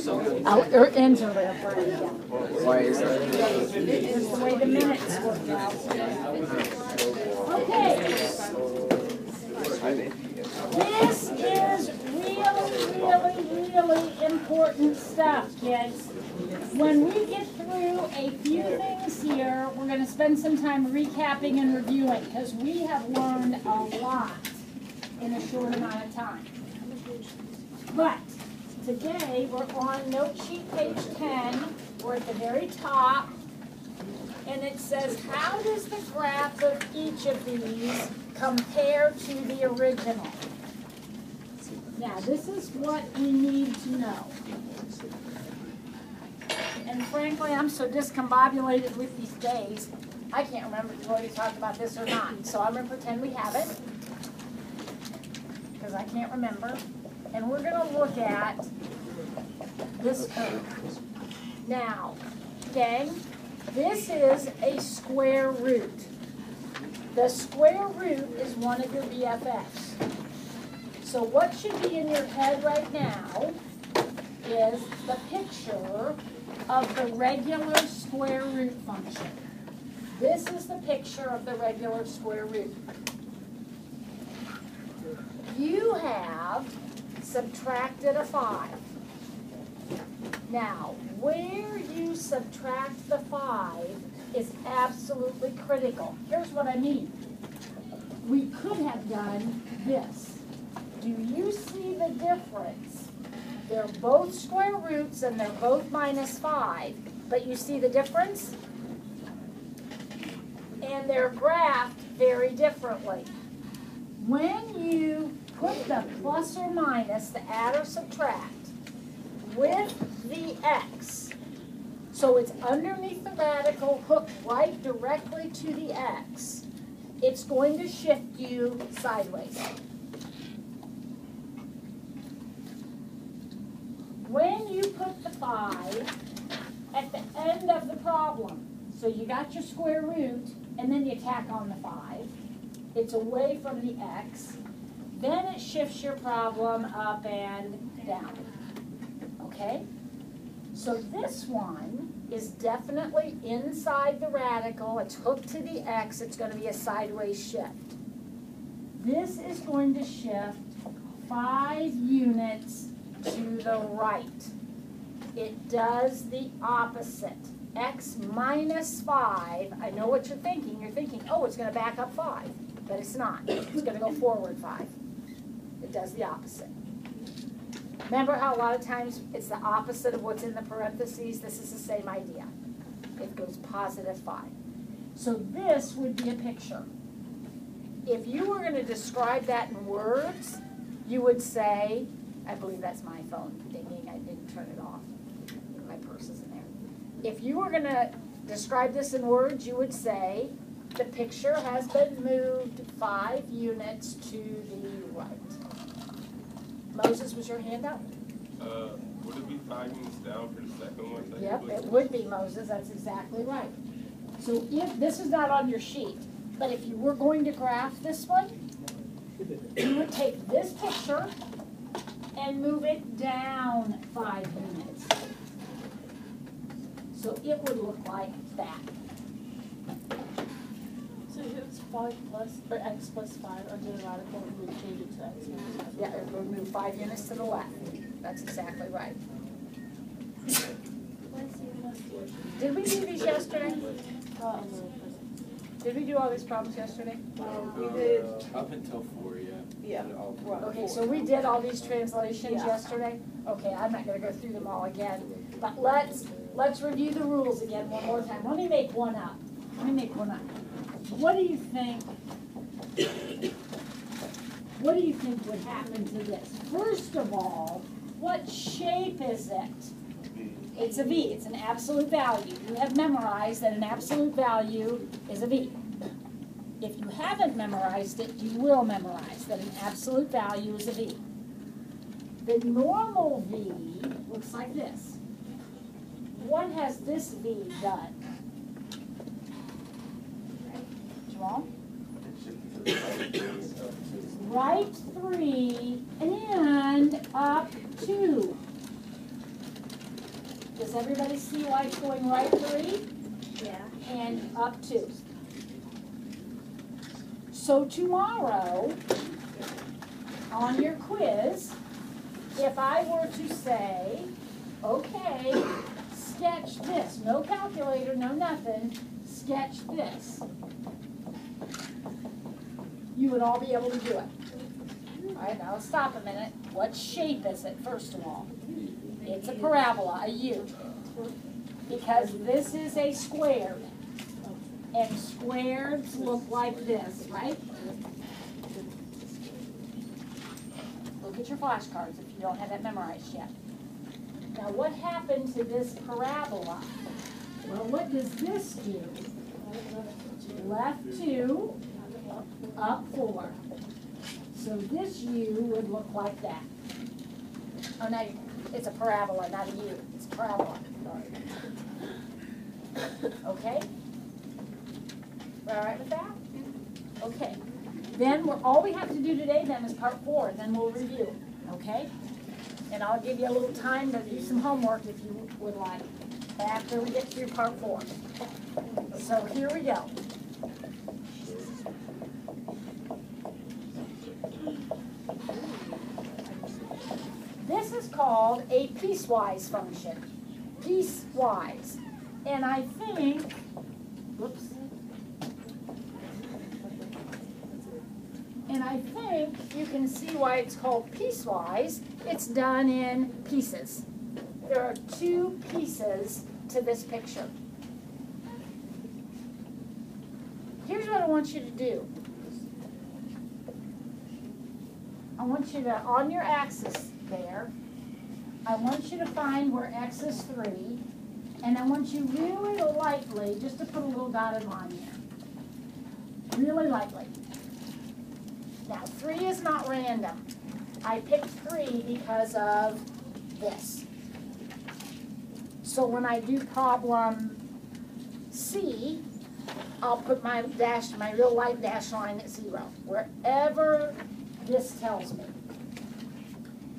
Or ends are there for you. Why is that? It's the way the minutes work out. Okay. This is really important stuff, kids. When we get through a few things here, we're going to spend some time recapping and reviewing because we have learned a lot in a short amount of time. But today we're on note sheet page 10. We're at the very top. And it says, how does the graph of each of these compare to the original? Now, this is what we need to know. And frankly, I'm so discombobulated with these days, I can't remember if we've already talked about this or not. So I'm going to pretend we haven't, because I can't remember. And we're going to look at this curve. Now, gang, this is a square root. The square root is one of your BFFs. So what should be in your head right now is the picture of the regular square root function. This is the picture of the regular square root. You have subtracted a 5. Now, where you subtract the 5 is absolutely critical. Here's what I mean. We could have done this. Do you see the difference? They're both square roots and they're both minus 5, but you see the difference? And they're graphed very differently. When you put the plus or minus, the add or subtract, with the x, so it's underneath the radical, hooked right directly to the x, it's going to shift you sideways. When you put the 5 at the end of the problem, so you got your square root, and then you tack on the 5, it's away from the x, then it shifts your problem up and down. Okay? So this one is definitely inside the radical. It's hooked to the x. It's going to be a sideways shift. This is going to shift 5 units to the right. It does the opposite. X minus 5, I know what you're thinking. You're thinking, oh, it's going to back up 5. But it's not. It's going to go forward 5. It does the opposite. Remember how a lot of times it's the opposite of what's in the parentheses? This is the same idea. It goes positive 5. So this would be a picture. If you were going to describe that in words, you would say, I believe that's my phone dinging. I didn't turn it off. My purse is in there. If you were going to describe this in words, you would say, the picture has been moved 5 units to the right. Moses, was your hand up? Would it be 5 units down for the second one? Yep, it would be, Moses. That's exactly right. So if this is not on your sheet, but if you were going to graph this one, you would take this picture and move it down 5 units. So it would look like that. So it's 5 plus, or x plus 5 under the radical, we would change it to x minus 5. Yeah, it would move 5 units to the left. That's exactly right. Did we do these yesterday? Did we do all these problems yesterday? We did. Up until 4, yeah. Yeah. Okay, so we did all these translations yesterday? Okay, I'm not going to go through them all again. But let's review the rules again one more time. Let me make one up. What do you think? What do you think would happen to this? First of all, what shape is it? It's a V. It's an absolute value. You have memorized that an absolute value is a V. If you haven't memorized it, you will memorize that an absolute value is a V. The normal V looks like this. What has this V done? Jamal? Right 3 and up 2. Does everybody see why it's going right 3? Yeah. And up 2. So tomorrow, on your quiz, if I were to say, okay, sketch this, no calculator, no nothing, sketch this, you would all be able to do it. All right, now let's stop a minute. What shape is it, first of all? It's a parabola, a U. Because this is a square. And squares look like this, right? Look at your flashcards if you don't have that memorized yet. Now what happened to this parabola? Well, what does this do? Left 2, up 4. So this U would look like that. Oh, no, it's a parabola, not a U. It's a parabola. Okay? All right with that? Okay. Then all we have to do today then is part 4, then we'll review. Okay? And I'll give you a little time to do some homework if you would like, after we get through part 4. So here we go. This is called a piecewise function. Piecewise. And I think, whoops. And I think you can see why it's called piecewise. It's done in pieces. There are 2 pieces to this picture. Here's what I want you to do. I want you to, on your axis there, I want you to find where x is 3, and I want you really lightly, just to put a little dotted line there. Really lightly. Now, 3 is not random. I picked 3 because of this. So when I do problem C, I'll put my real light dash line at 0, wherever this tells me.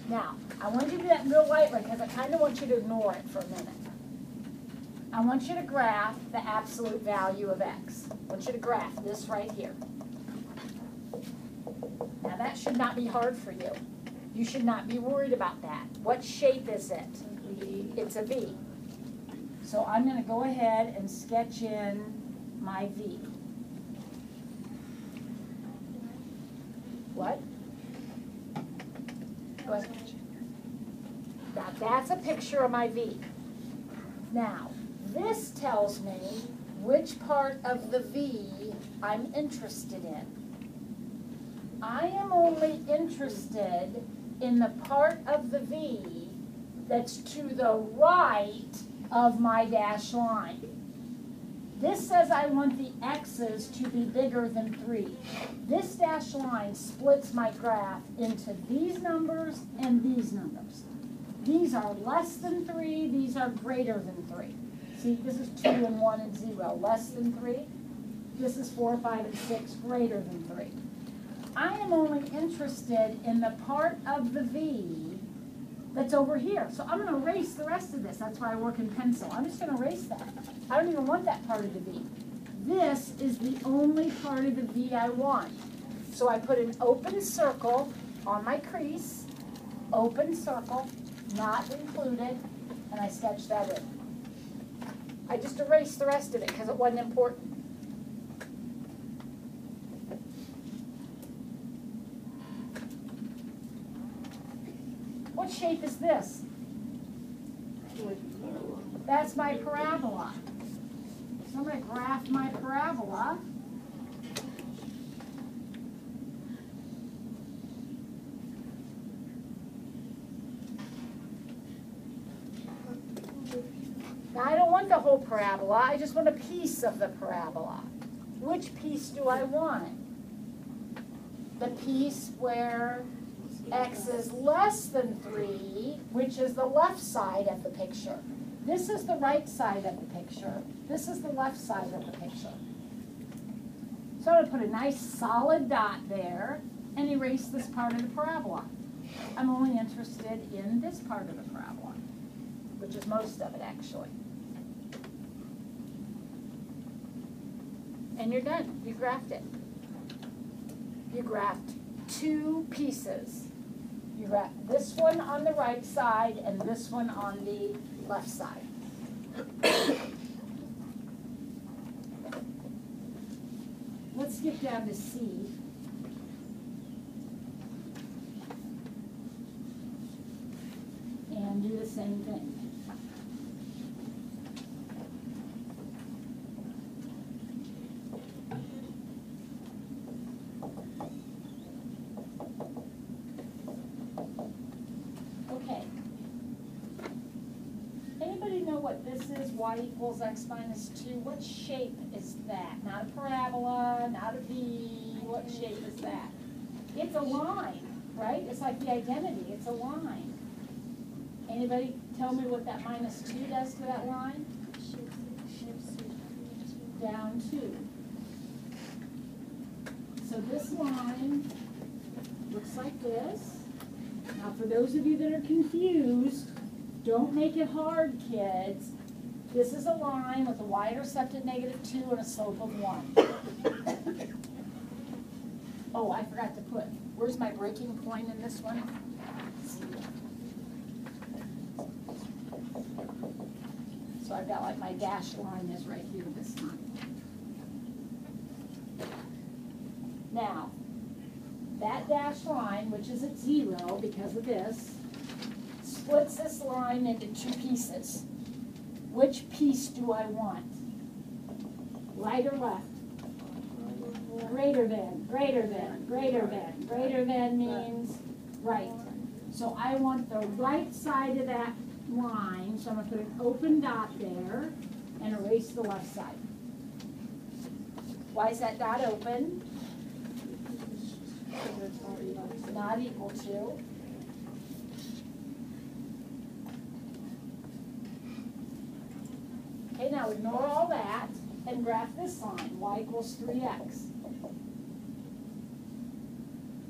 Now, I want you to do that real lightly because I kind of want you to ignore it for a minute. I want you to graph the absolute value of x. I want you to graph this right here. Now that should not be hard for you. You should not be worried about that. What shape is it? It's a V. So I'm going to go ahead and sketch in my V. What? Go ahead. Now that's a picture of my V. Now, this tells me which part of the V I'm interested in. I am only interested in the part of the V that's to the right of my dashed line. This says I want the x's to be bigger than 3. This dashed line splits my graph into these numbers and these numbers. These are less than 3, these are greater than 3. See, this is 2 and 1 and 0, less than 3. This is 4, 5, and 6, greater than 3. I am only interested in the part of the V that's over here. So I'm going to erase the rest of this. That's why I work in pencil. I'm just going to erase that. I don't even want that part of the V. This is the only part of the V I want. So I put an open circle on my crease, open circle, not included, and I sketch that in. I just erased the rest of it because it wasn't important. What shape is this? That's my parabola. So I'm going to graph my parabola. Now I don't want the whole parabola, I just want a piece of the parabola. Which piece do I want? The piece where x is less than 3, which is the left side of the picture. This is the right side of the picture. This is the left side of the picture. So I'm going to put a nice solid dot there and erase this part of the parabola. I'm only interested in this part of the parabola, which which is most of it actually. And you're done. You graphed it. You graphed two pieces. You graphed this one on the right side and this one on the left side. Let's skip down to C. And do the same thing. Okay. Anybody know what this is? Y equals x minus 2. What shape is that? Not a parabola, not a V. What shape is that? It's a line, right? It's like the identity. It's a line. Anybody tell me what that minus 2 does to that line? Down 2. So this line looks like this. Now for those of you that are confused, don't make it hard, kids. This is a line with a y-intercept at -2 and a slope of 1. Oh, I forgot to put, where's my breaking point in this one? So I've got like my dashed line is right here this time. Now, that dashed line, which is at 0 because of this, splits this line into two pieces. Which piece do I want? Right or left? Greater than, greater than, greater than. Greater than means right. So I want the right side of that line, so I'm going to put an open dot there and erase the left side. Why is that dot open? Not equal to. Okay, now ignore all that and graph this line, y equals 3x.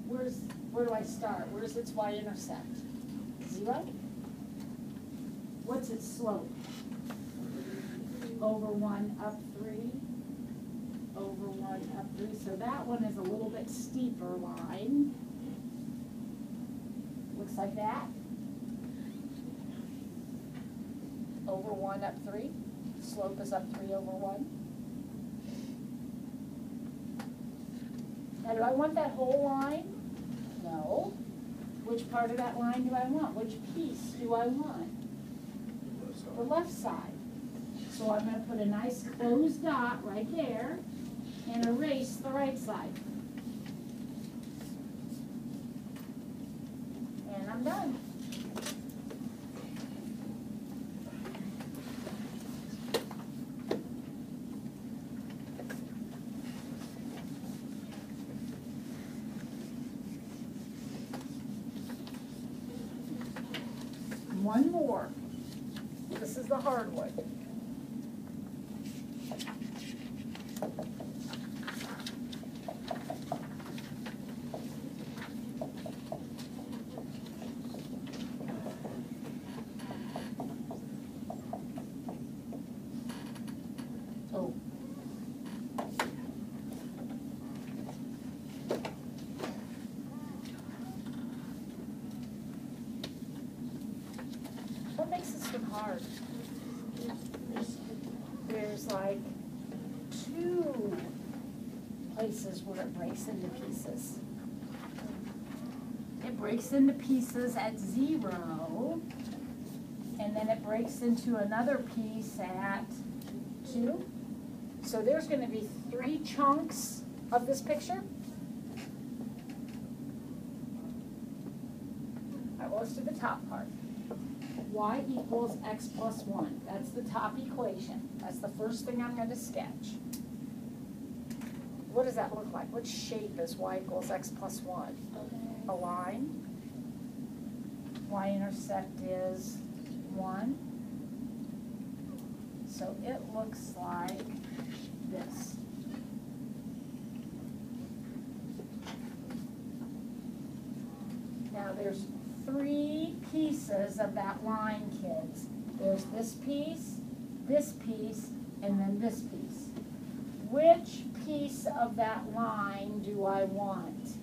Where do I start? Where's its y-intercept? 0? What's its slope? Over 1, up 3. Over 1, up 3. So that one is a little bit steeper line. Looks like that. Over 1, up 3. Slope is up 3 over 1. Now, do I want that whole line? No. Which part of that line do I want? Which piece do I want? The left side. So I'm going to put a nice closed dot right there and erase the right side. And I'm done. One more. This is the hard one. Oh. What makes this one hard? There's like 2 places where it breaks into pieces. It breaks into pieces at 0, and then it breaks into another piece at 2. So there's going to be 3 chunks of this picture. All right, well, let's do the top part. Y equals x plus 1. That's the top equation. That's the first thing I'm going to sketch. What does that look like? What shape is y equals x plus 1? A line. Y-intercept is 1. So it looks like this. Now there's 3 pieces of that line, kids. There's this piece, and then this piece. Which piece of that line do I want?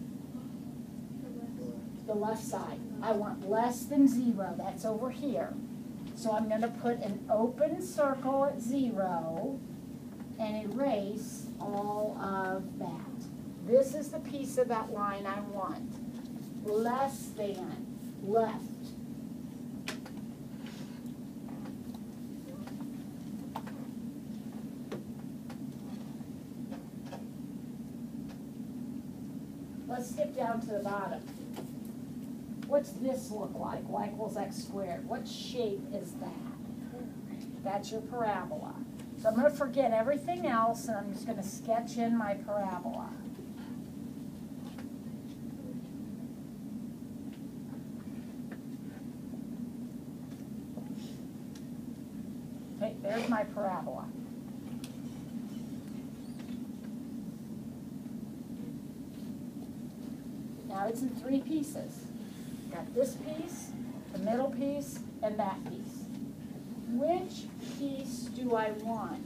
The left side. I want less than 0. That's over here. So I'm going to put an open circle at 0 and erase all of that. This is the piece of that line I want. Less than, left. Let's skip down to the bottom. What's this look like? Y equals x squared. What shape is that? That's your parabola. So I'm going to forget everything else, and I'm just going to sketch in my parabola. Okay, there's my parabola. Now it's in 3 pieces. Got this piece, the middle piece, and that piece. Which piece do I want?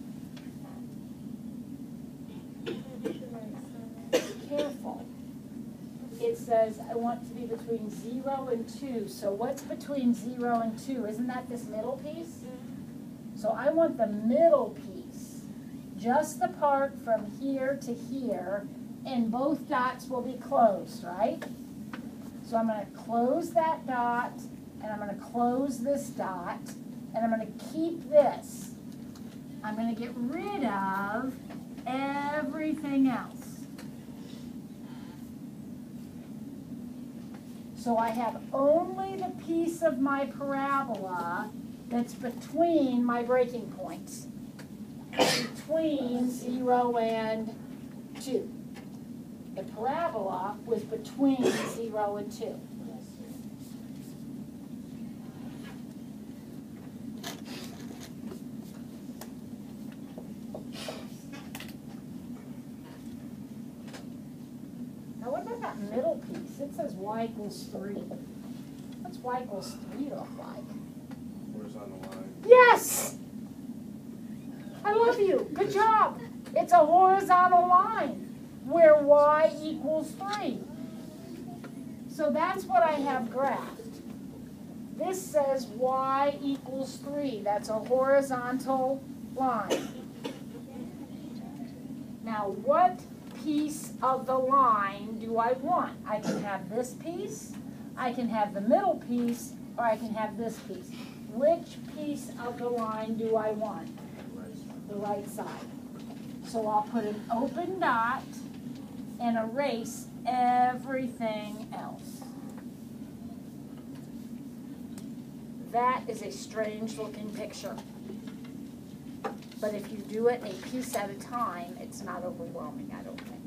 Careful. It says I want to be between 0 and 2. So what's between 0 and 2? Isn't that this middle piece? So I want the middle piece, just the part from here to here, and both dots will be closed, right? So I'm going to close that dot, and I'm going to close this dot, and I'm going to keep this. I'm going to get rid of everything else. So I have only the piece of my parabola that's between my breaking points, between 0 and 2. The parabola was between 0 and 2. Now what about that middle piece? It says y equals 3. What's y equals 3 look like? Horizontal line. Yes! I love you. Good job. It's a horizontal line where y equals 3. So that's what I have graphed. This says y equals 3. That's a horizontal line. Now what piece of the line do I want? I can have this piece, I can have the middle piece, or I can have this piece. Which piece of the line do I want? The right side. So I'll put an open dot and erase everything else. That is a strange looking picture. But if you do it a piece at a time, it's not overwhelming, I don't think.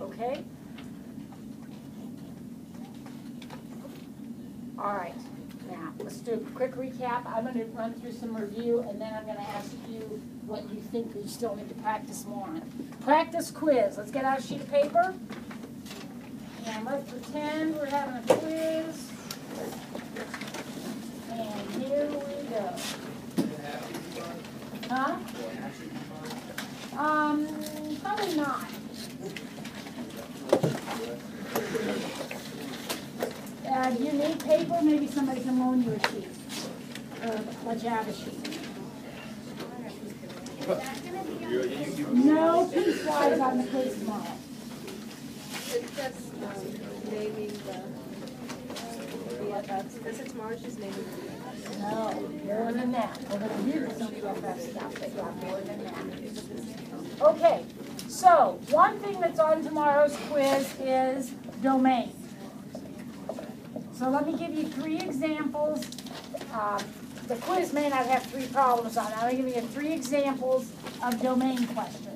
Okay? All right, now let's do a quick recap. I'm going to run through some review, and then I'm going to ask you what you think you still need to practice more on. Practice quiz. Let's get out a sheet of paper, and let's pretend we're having a quiz. And here we go. Huh? Probably not. Do you need paper? Maybe somebody can loan you a sheet. Or let you have a sheet. No Piecewise on the quiz tomorrow. It's just naming the BFFs. Is it tomorrow's just naming the BFFs? No, more than that. We're going to do some BFF stuff, but yeah, more than that. Okay, so one thing that's on tomorrow's quiz is domain. So let me give you 3 examples. The quiz may not have 3 problems on it. I'm going to give you 3 examples of domain questions.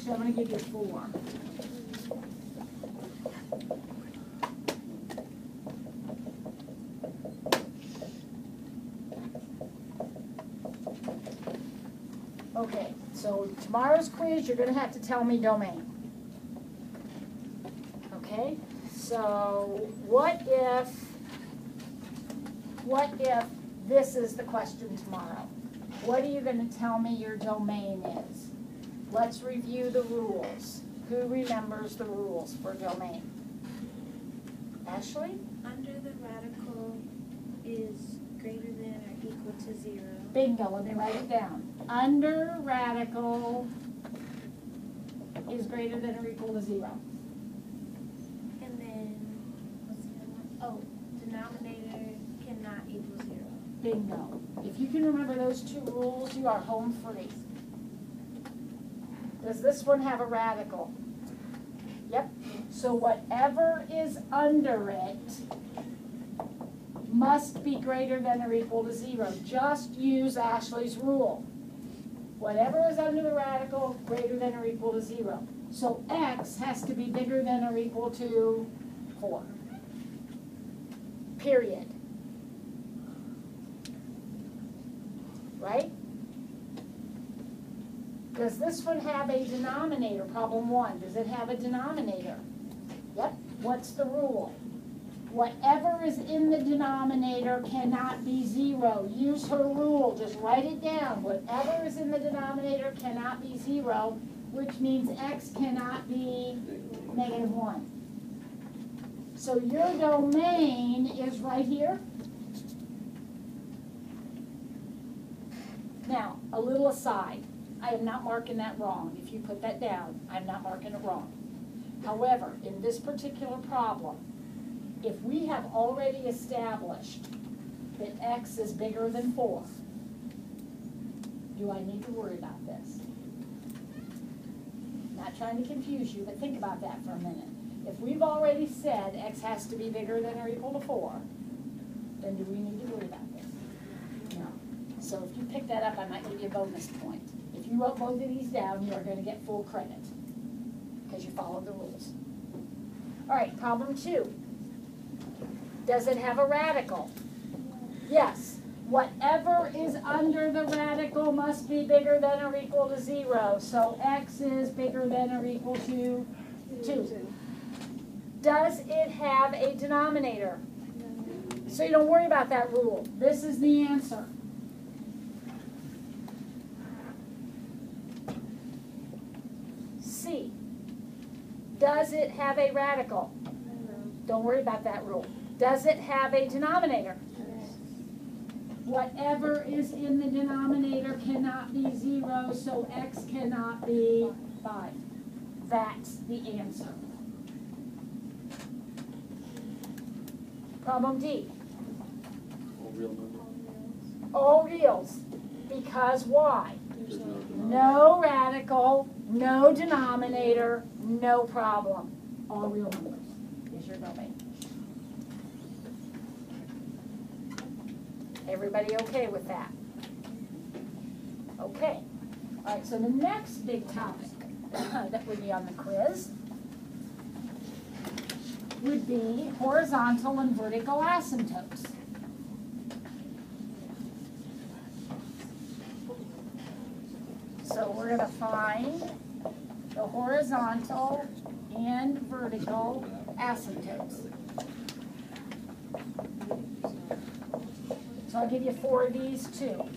Actually, I'm gonna give you 4. Okay, so tomorrow's quiz, you're gonna have to tell me domain. Okay, so what if this is the question tomorrow? What are you gonna tell me your domain is? Let's review the rules. Who remembers the rules for domain? Ashley? Under the radical is greater than or equal to 0. Bingo, let me write it down. Under radical is greater than or equal to 0. And then, what's the other one? Oh, denominator cannot equal 0. Bingo. If you can remember those 2 rules, you are home free. Does this one have a radical? Yep. So whatever is under it must be greater than or equal to 0. Just use Ashley's rule. Whatever is under the radical, greater than or equal to 0. So x has to be bigger than or equal to 4. Period. Right? Does this one have a denominator? Problem 1. Does it have a denominator? Yep. What's the rule? Whatever is in the denominator cannot be 0. Use her rule. Just write it down. Whatever is in the denominator cannot be 0, which means x cannot be -1. So your domain is right here. Now, a little aside. I am not marking that wrong. If you put that down, I'm not marking it wrong. However, in this particular problem, if we have already established that x is bigger than 4, do I need to worry about this? Not trying to confuse you, but think about that for a minute. If we've already said x has to be bigger than or equal to 4, then do we need to worry about this? No. So if you pick that up, I might give you a bonus point. If you wrote both of these down, you are going to get full credit because you followed the rules. All right, problem 2. Does it have a radical? Yes. Whatever is under the radical must be bigger than or equal to 0. So x is bigger than or equal to 2. Does it have a denominator? So you don't worry about that rule. This is the answer. C. Does it have a radical? Don't worry about that rule. Does it have a denominator? Whatever is in the denominator cannot be 0, so x cannot be 5. That's the answer. Problem D. All real numbers. All reals. Because why? There's no No radical, no denominator, no problem. All real numbers is your domain. Everybody okay with that? Okay. All right, so the next big topic that would be on the quiz would be horizontal and vertical asymptotes. So we're going to find the horizontal and vertical asymptotes. So I'll give you 4 of these too.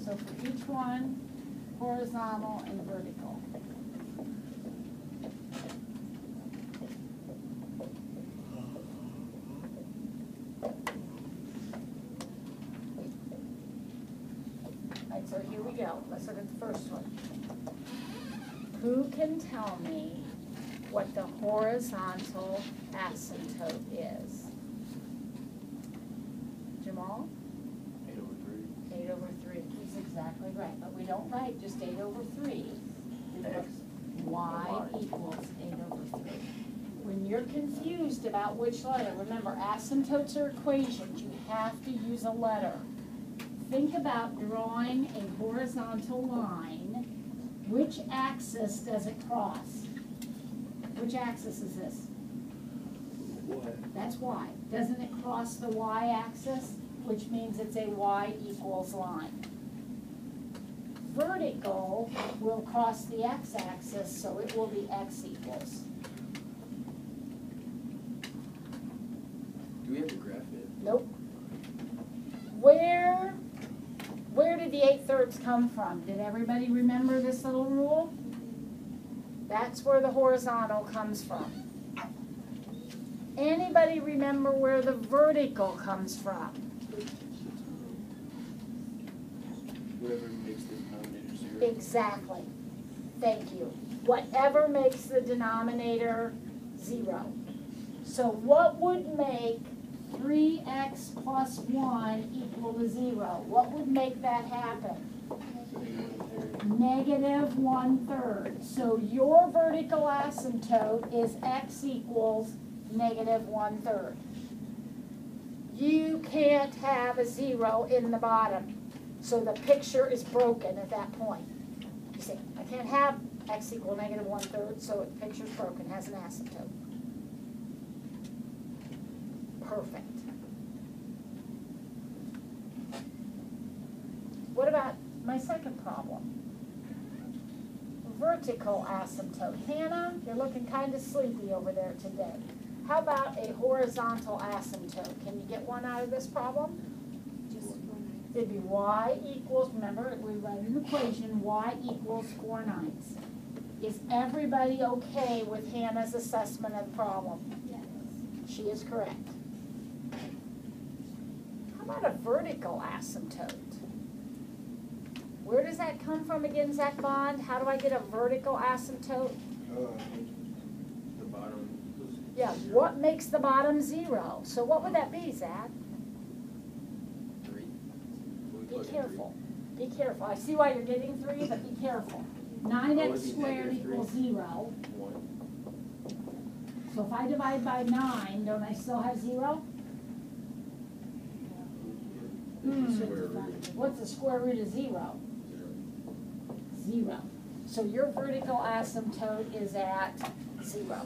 So for each one, horizontal and vertical. Alright, so here we go. Let's look at the first one. Who can tell me what the horizontal asymptote is? Jamal? 8 over 3. 8 over 3. He's exactly right. But we don't write just 8 over 3. Because y equals 8 over 3. When you're confused about which letter, remember asymptotes are equations. You have to use a letter. Think about drawing a horizontal line. Which axis does it cross? Which axis is this? What? That's y. Doesn't it cross the y-axis? Which means it's a y equals line. Vertical will cross the x-axis, so it will be x equals. Do we have to graph it? Nope. Where did the 8/3 come from? Did everybody remember this little rule? That's where the horizontal comes from. Anybody remember where the vertical comes from? Whatever makes the denominator 0. Exactly. Thank you. Whatever makes the denominator 0. So what would make 3x plus 1 equal to 0? What would make that happen? Negative 1/3. So your vertical asymptote is x equals negative 1/3. You can't have a 0 in the bottom. So the picture is broken at that point. You see, I can't have x equal negative 1/3, so the picture's broken, has an asymptote. Perfect. What about my second problem? Vertical asymptote. Hannah, you're looking kind of sleepy over there today. How about a horizontal asymptote? Can you get one out of this problem? It'd be y equals, remember, we write an equation, y equals 4/9. Is everybody okay with Hannah's assessment of the problem? Yes. She is correct. How about a vertical asymptote? Where does that come from again, Zach Bond? How do I get a vertical asymptote? The bottom. Yeah, what makes the bottom 0? So what would that be, Zach? 3. Be careful. Be careful. I see why you're getting 3, but be careful. 9x squared equals 0. 1. So if I divide by 9, don't I still have 0? Square root. What's the square root of 0? 0. So your vertical asymptote is at 0.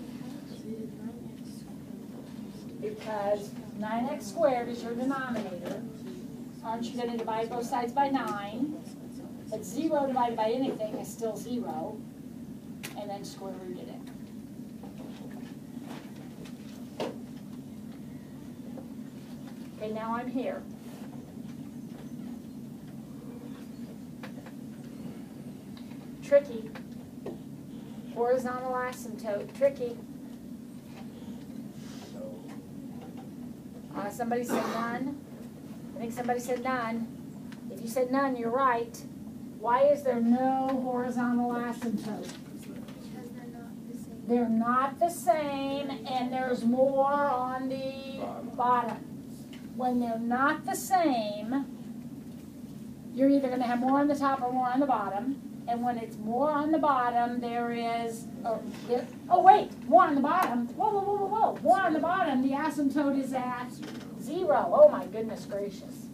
Because 9x squared is your denominator. Aren't you going to divide both sides by 9? But 0 divided by anything is still 0. And then square rooted it. Okay, now I'm here. Tricky. Horizontal asymptote, tricky. Somebody said none. I think somebody said none. If you said none, you're right. Why is there no horizontal asymptote? Because they're not the same. They're not the same, and there's more on the bottom. When they're not the same, you're either going to have more on the top or more on the bottom. And when it's more on the bottom, there is, oh wait, more on the bottom. Whoa, whoa, whoa, whoa, whoa. More on the bottom, the asymptote is at 0. Oh my goodness gracious.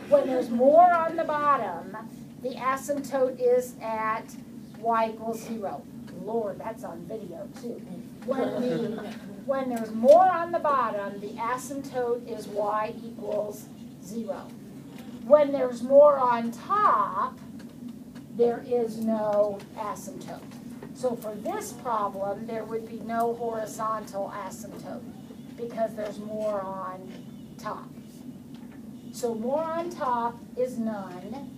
When there's more on the bottom, the asymptote is at y equals 0. Lord, that's on video too. When there's more on the bottom, the asymptote is y equals 0. When there's more on top, there is no asymptote. So for this problem, there would be no horizontal asymptote because there's more on top. So more on top is none,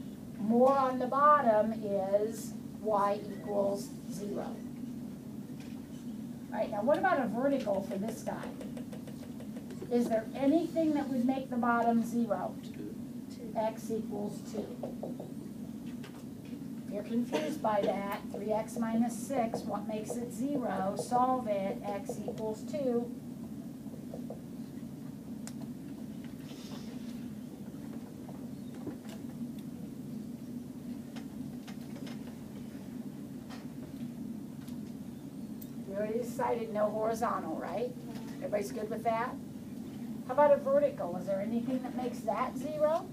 More on the bottom is y equals 0. All right, now what about a vertical for this guy? Is there anything that would make the bottom 0? X equals 2. If you're confused by that, 3x minus 6, what makes it 0? Solve it, x equals 2. We already decided no horizontal, right? Everybody's good with that? How about a vertical? Is there anything that makes that 0?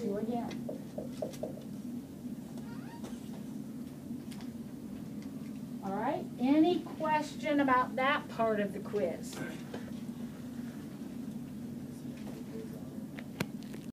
2 again. All right, any question about that part of the quiz?